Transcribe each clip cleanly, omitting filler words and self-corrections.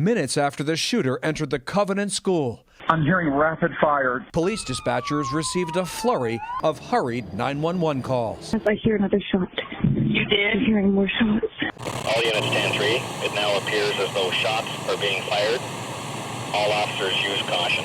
minutes after the shooter entered the Covenant School. I'm hearing rapid fire. Police dispatchers received a flurry of hurried 911 calls. I hear another shot. You did? I'm hearing more shots. All units stand 3. It now appears as though shots are being fired. All officers use caution.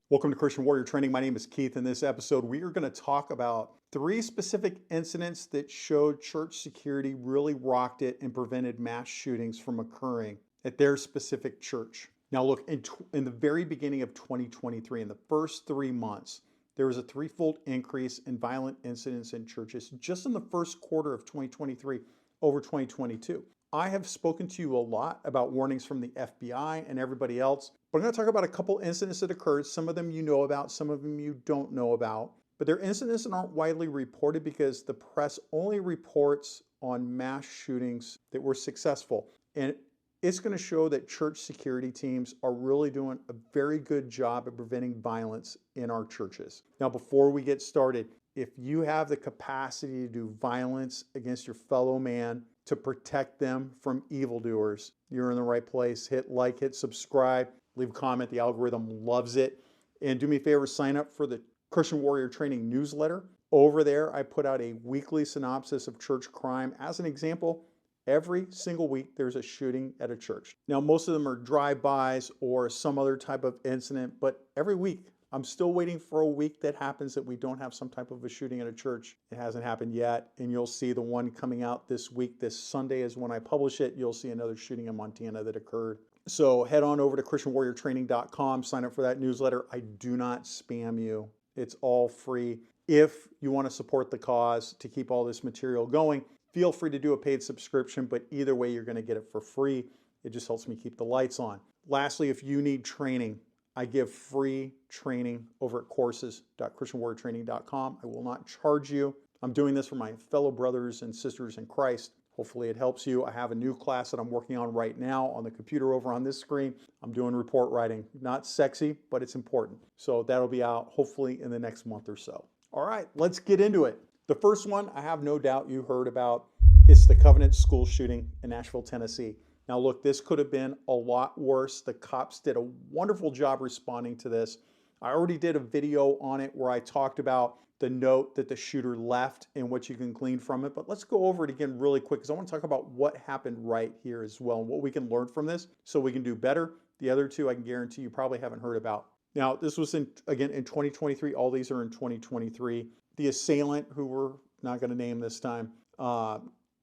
Welcome to Christian Warrior Training. My name is Keith. In this episode, we are going to talk about 3 specific incidents that showed church security really rocked it and prevented mass shootings from occurring at their specific church. Now look, in the very beginning of 2023, in the first 3 months, there was a 3-fold increase in violent incidents in churches just in the first quarter of 2023 over 2022. I have spoken to you a lot about warnings from the FBI and everybody else, but I'm going to talk about a couple incidents that occurred. Some of them you know about, some of them you don't know about, but they're incidents that aren't widely reported because the press only reports on mass shootings that were successful. And it's going to show that church security teams are really doing a very good job at preventing violence in our churches. Now, before we get started, if you have the capacity to do violence against your fellow man to protect them from evildoers, you're in the right place. Hit like, hit subscribe, leave a comment. The algorithm loves it. And do me a favor, sign up for the Christian Warrior Training newsletter. Over there, I put out a weekly synopsis of church crime. As an example, every single week, there's a shooting at a church. Now, most of them are drive-bys or some other type of incident, but every week, I'm still waiting for a week that happens that we don't have some type of a shooting at a church. It hasn't happened yet, and you'll see the one coming out this week. This Sunday is when I publish it. You'll see another shooting in Montana that occurred. So head on over to ChristianWarriorTraining.com, sign up for that newsletter. I do not spam you. It's all free. If you want to support the cause to keep all this material going, feel free to do a paid subscription, but either way, you're going to get it for free. It just helps me keep the lights on. Lastly, if you need training, I give free training over at courses.christianwarriortraining.com. I will not charge you. I'm doing this for my fellow brothers and sisters in Christ. Hopefully it helps you. I have a new class that I'm working on right now on the computer over on this screen. I'm doing report writing. Not sexy, but it's important. So that'll be out hopefully in the next month or so. All right, let's get into it. The first one, I have no doubt you heard about. It's the Covenant School shooting in Nashville, Tennessee. Now look, this could have been a lot worse. The cops did a wonderful job responding to this. I already did a video on it where I talked about the note that the shooter left and what you can glean from it. But let's go over it again really quick because I want to talk about what happened right here as well and what we can learn from this so we can do better. The other two I can guarantee you probably haven't heard about. Now this was again in 2023. All these are in 2023. The assailant, who we're not going to name this time,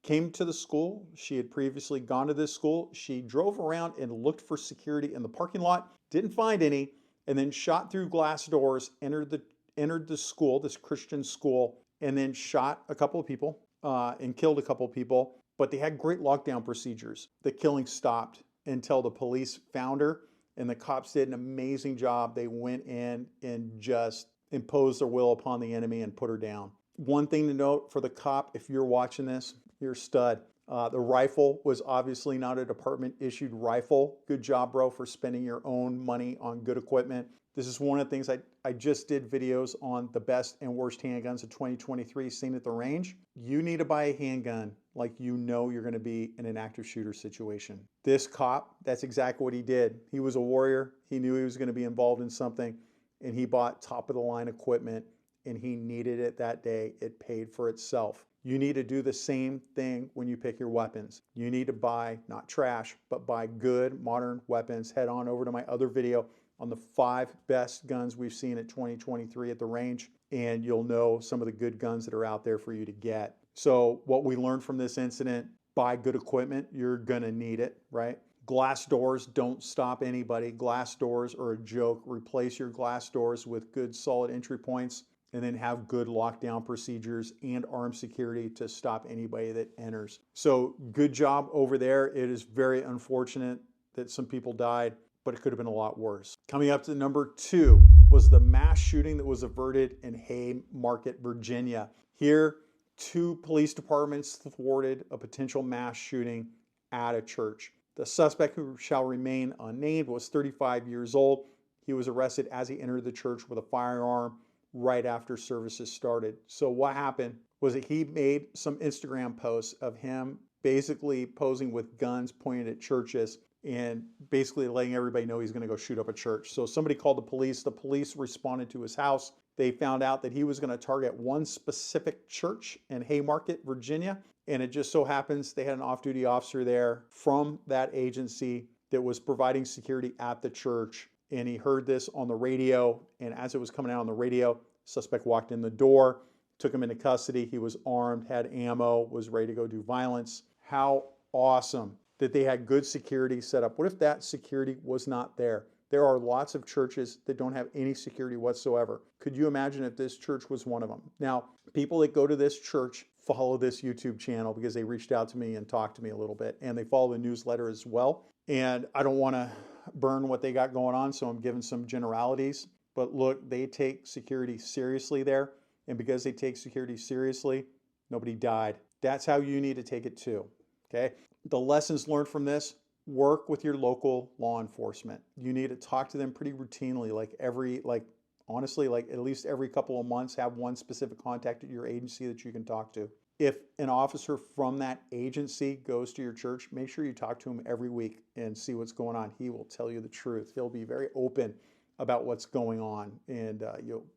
came to the school. She had previously gone to this school. She drove around and looked for security in the parking lot, didn't find any, and then shot through glass doors, entered the school, this Christian school, and then shot a couple of people and killed a couple of people. But they had great lockdown procedures. The killing stopped until the police found her, and the cops did an amazing job. They went in and just imposed their will upon the enemy and put her down. One thing to note for the cop, if you're watching this, you're a stud. The rifle was obviously not a department issued rifle. Good job, bro, for spending your own money on good equipment. This is one of the things I just did videos on the best and worst handguns of 2023 seen at the range. You need to buy a handgun like you know you're going to be in an active shooter situation. This cop, that's exactly what he did. He was a warrior. He knew he was going to be involved in something, and he bought top of the line equipment, and he needed it that day. It paid for itself. You need to do the same thing when you pick your weapons. You need to buy, not trash, but buy good modern weapons. Head on over to my other video on the 5 best guns we've seen at 2023 at the range, and you'll know some of the good guns that are out there for you to get. So what we learned from this incident, buy good equipment. You're gonna need it, right? Glass doors don't stop anybody. Glass doors are a joke. Replace your glass doors with good solid entry points, and then have good lockdown procedures and armed security to stop anybody that enters. So good job over there. It is very unfortunate that some people died, but it could have been a lot worse. Coming up to number 2 was the mass shooting that was averted in Haymarket, Virginia. Here, 2 police departments thwarted a potential mass shooting at a church. The suspect, who shall remain unnamed, was 35 years old. He was arrested as he entered the church with a firearm right after services started. So what happened was that he made some Instagram posts of him basically posing with guns pointed at churches. and basically letting everybody know he's going to go shoot up a church. So somebody called the police. The police responded to his house. They found out that he was going to target one specific church in Haymarket, Virginia. And it just so happens they had an off-duty officer there from that agency that was providing security at the church. And he heard this on the radio. And as it was coming out on the radio, suspect walked in the door, took him into custody. He was armed, had ammo, was ready to go do violence. How awesome that they had good security set up. What if that security was not there? There are lots of churches that don't have any security whatsoever. Could you imagine if this church was one of them? Now, people that go to this church follow this YouTube channel because they reached out to me and talked to me a little bit, and they follow the newsletter as well. And I don't want to burn what they got going on, so I'm giving some generalities. But look, they take security seriously there. And because they take security seriously, nobody died. That's how you need to take it too. Okay? The lessons learned from this: work with your local law enforcement. You need to talk to them pretty routinely, honestly, at least every couple of months, have one specific contact at your agency that you can talk to. If an officer from that agency goes to your church, make sure you talk to him every week and see what's going on. He will tell you the truth. He'll be very open about what's going on, and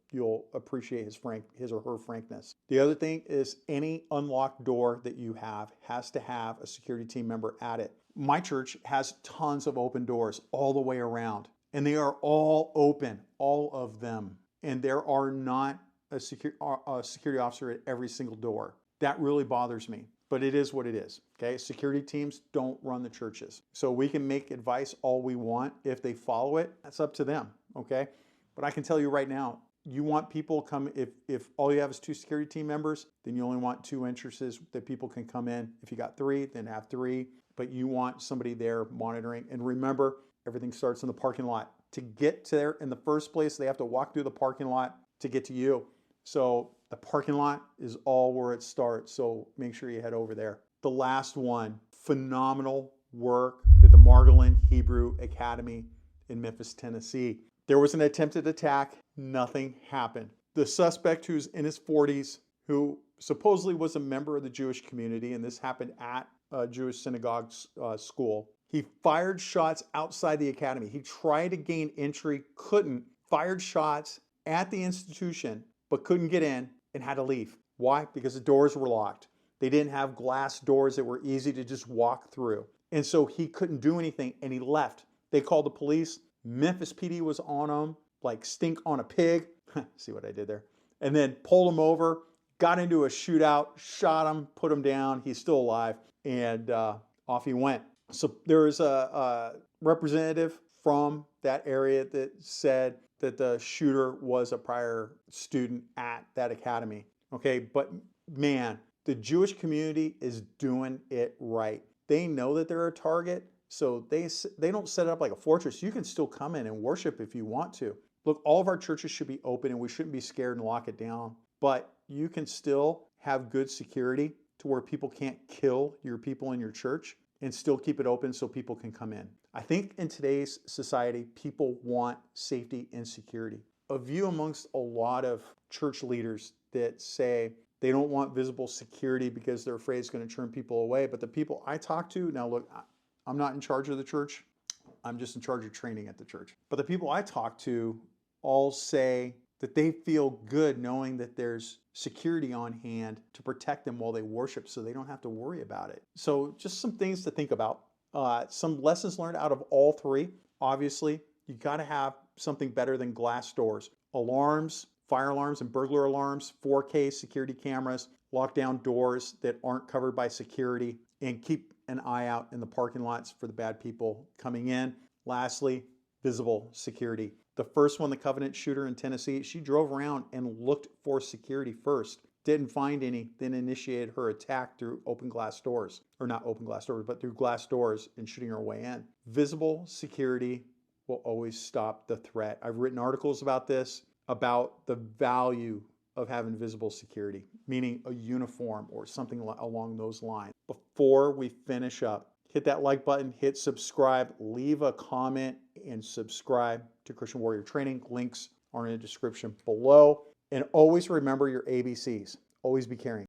you'll appreciate his or her frankness. The other thing is, any unlocked door that you have has to have a security team member at it. My church has tons of open doors all the way around, and they are all open, all of them. And there are not a security officer at every single door. That really bothers me, but it is what it is. Okay, security teams don't run the churches. So we can make advice all we want. If they follow it, that's up to them. Okay, but I can tell you right now, you want people come, if all you have is 2 security team members, then you only want 2 entrances that people can come in. If you got 3, then have 3, but you want somebody there monitoring. And remember, everything starts in the parking lot. To get to there in the first place, they have to walk through the parking lot to get to you. So the parking lot is all where it starts. So make sure you head over there. The last one, phenomenal work at the Margolin Hebrew Academy in Memphis, Tennessee. There was an attempted attack. Nothing happened. The suspect, who's in his 40s, who supposedly was a member of the Jewish community, and this happened at a Jewish synagogue school, he fired shots outside the academy. He tried to gain entry, couldn't, fired shots at the institution, but couldn't get in and had to leave. Why? Because the doors were locked. They didn't have glass doors that were easy to just walk through. And so he couldn't do anything, and he left. They called the police. Memphis PD was on him like stink on a pig. See what I did there? And then pulled him over, got into a shootout, shot him, put him down. He's still alive, and off he went. So there was a representative from that area that said that the shooter was a prior student at that academy. Okay, but man, the Jewish community is doing it right. They know that they're a target, so they don't set it up like a fortress. You can still come in and worship if you want to. Look, all of our churches should be open, and we shouldn't be scared and lock it down. But you can still have good security to where people can't kill your people in your church, and still keep it open so people can come in. I think in today's society, people want safety and security. A view amongst a lot of church leaders that say they don't want visible security because they're afraid it's going to turn people away. But the people I talk to, now look, I'm not in charge of the church. I'm just in charge of training at the church. But the people I talk to all say that they feel good knowing that there's security on hand to protect them while they worship, so they don't have to worry about it. So just some things to think about. Some lessons learned out of all 3. Obviously, you got to have something better than glass doors. Alarms, fire alarms and burglar alarms, 4K security cameras, lockdown doors that aren't covered by security, and keep an eye out in the parking lots for the bad people coming in. Lastly, visible security. The first one, the Covenant shooter in Tennessee, she drove around and looked for security first. Didn't find any, then initiated her attack through open glass doors. Or not open glass doors, but through glass doors and shooting her way in. Visible security will always stop the threat. I've written articles about this, about the value of having visible security, meaning a uniform or something along those lines. Before we finish up, hit that like button, hit subscribe, leave a comment, and subscribe to Christian Warrior Training. Links are in the description below. And always remember your ABCs. Always be caring.